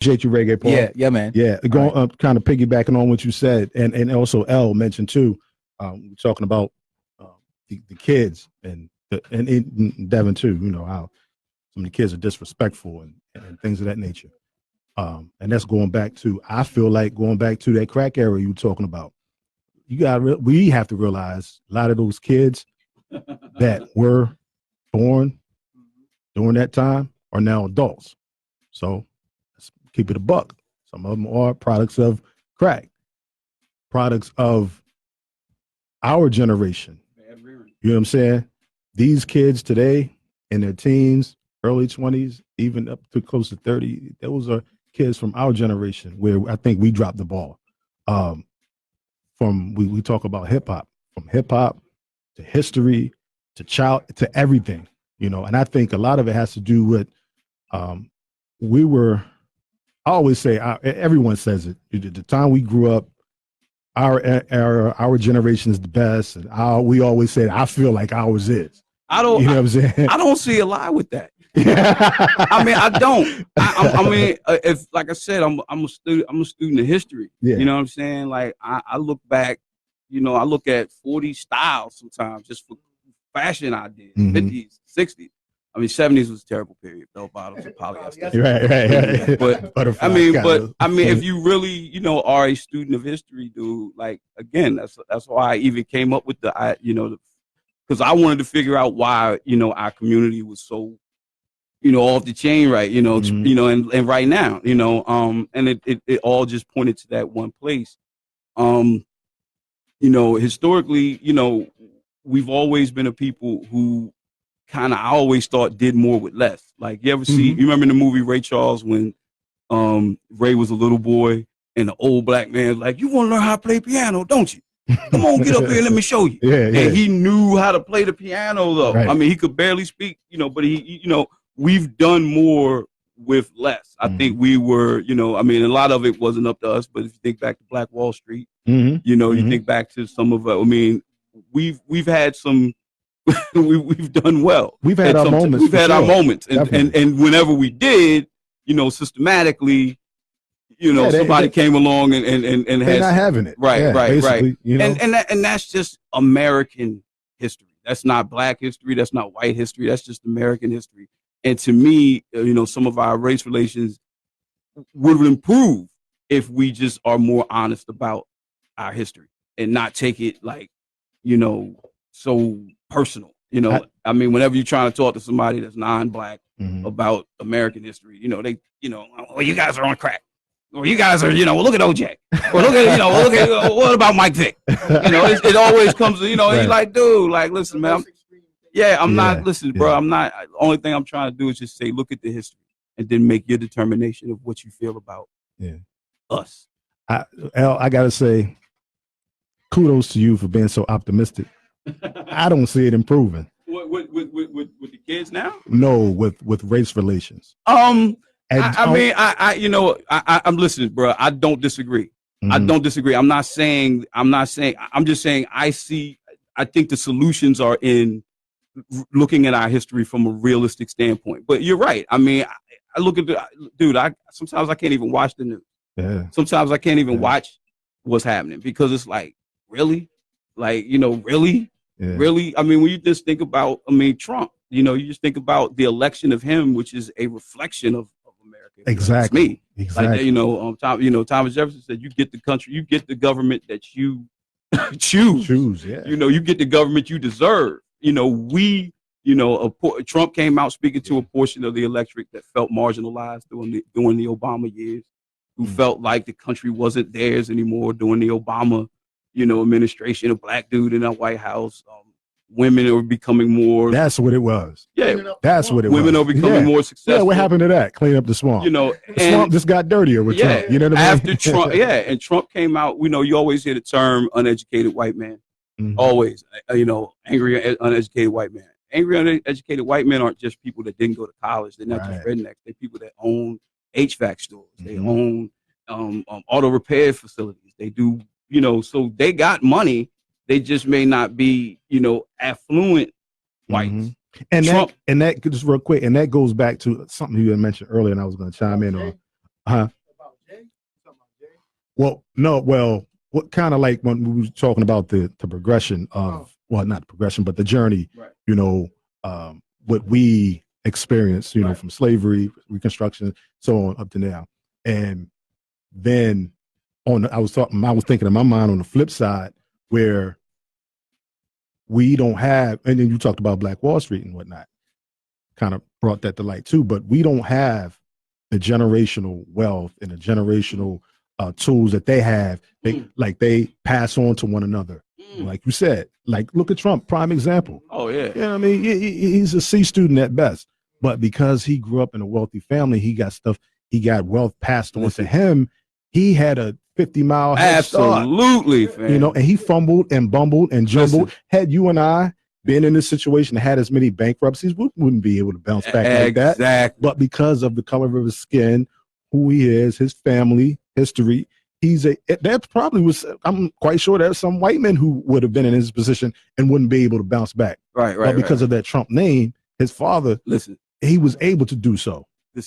Appreciate you, Reggae Paul. Yeah, man. Yeah, going kind of piggybacking on what you said, and also L mentioned too. We're talking about the kids and Devin too. You know how some of the kids are disrespectful and things of that nature. And that's going back to, I feel like going back to that crack era you were talking about. We have to realize a lot of those kids that were born during that time are now adults. So let's keep it a buck. Some of them are products of crack, products of our generation. You know what I'm saying? These kids today in their teens, early 20s, even up to close to 30, those are kids from our generation where I think we dropped the ball. We talk about hip hop, from hip hop to history to everything, you know. And I think a lot of it has to do with I always say, everyone says it. The time we grew up, our generation is the best, and we always say, I feel like ours is. I don't. You know what I'm saying? I don't see a lie with that. I mean, I don't. I mean, if like I said, I'm a student. I'm a student of history. Yeah. You know what I'm saying? Like I look back. You know, I look at 40 styles sometimes just for fashion ideas. 50s, 60s. I mean, 70s was a terrible period. Bell bottoms and polyester. Right. But I mean, if you really, you know, are a student of history, dude, like again, that's why I even came up with because I wanted to figure out why, you know, our community was so, you know, off the chain, right? You know, you know, and right now, you know, and it all just pointed to that one place. You know, historically, you know, we've always been a people who I always thought did more with less. Like you remember in the movie Ray Charles when Ray was a little boy and the old black man was like, you want to learn how to play piano, don't you? Come on, get up here and let me show you. And he knew how to play the piano though. Right. I mean, he could barely speak, you know, but you know, we've done more with less. I think we were, you know, I mean, a lot of it wasn't up to us, but if you think back to Black Wall Street, you know, you think back to some of I mean, we've had some we've done well. We've had our moments. We've had our moments. And whenever we did, you know, systematically, you know, somebody came along and they're not having it. Right. You know? And that's just American history. That's not black history. That's not white history. That's just American history. And to me, you know, some of our race relations would improve if we just are more honest about our history and not take it like, you know, so personal. You know, I mean, whenever you're trying to talk to somebody that's non-black about American history, you know, they, you know, well, you guys are on crack. Or you guys are, you know, well, look at OJ. Or look at, you know, what about Mike Vick? You know, it always comes, you know, right. You're like, dude, like, listen, man, I'm not, listen, bro, I'm not, the only thing I'm trying to do is just say, look at the history and then make your determination of what you feel about us. I got to say, kudos to you for being so optimistic. I don't see it improving. With the kids now? No, with race relations. I'm listening, bro. I don't disagree. I don't disagree. I'm just saying, I think the solutions are in looking at our history from a realistic standpoint. But you're right. I mean, I look at sometimes I can't even watch the news. Yeah. Sometimes I can't even watch what's happening because it's like, really? Like, you know, really? Yeah. Really? I mean, when you just think about, Trump, you know, you just think about the election of him, which is a reflection of America. Exactly. Me. Exactly. Like, you know, Thomas Jefferson said, you get the country, you get the government that you choose. Yeah. You know, you get the government you deserve. You know, Trump came out speaking to a portion of the electorate that felt marginalized during the Obama years, who felt like the country wasn't theirs anymore during the Obama, you know, administration. A black dude in a White House. Women are becoming more. That's what it was. Yeah, that's what it was. Women are becoming more successful. Yeah, what happened to that? Clean up the swamp. You know, the swamp just got dirtier with Trump. You know what I mean? After Trump, and Trump came out. You know, you always hear the term uneducated white man. Always, you know, angry uneducated white man. Angry uneducated white men aren't just people that didn't go to college. They're not just rednecks. They're people that own HVAC stores. They own auto repair facilities. They do, you know, so they got money. They just may not be, you know, affluent whites. And Trump, that just real quick, and that goes back to something you had mentioned earlier, and I was going to chime in on. Uh-huh. Well, no, well, what kind of like when we were talking about the progression of, well, not the progression, but the journey, Right. you know, what we experienced, you know, Right. from slavery, Reconstruction, so on up to now. And then I was thinking in my mind on the flip side where we don't have, and then you talked about Black Wall Street and whatnot, kind of brought that to light too, but we don't have the generational wealth and the generational tools that they have. They pass on to one another. Like you said, like look at Trump, prime example. Oh yeah. You know what I mean? He's a C student at best, but because he grew up in a wealthy family, he got wealth passed on to him. He had a 50-mile head start. Absolutely, fam. You know, and he fumbled and bumbled and jumbled. Listen. Had you and I been in this situation, had as many bankruptcies, we wouldn't be able to bounce back like that. Exactly. But because of the color of his skin, who he is, his family history, that probably was, I'm quite sure there's some white men who would have been in his position and wouldn't be able to bounce back. Right. But because of that Trump name, his father, listen, he was able to do so. The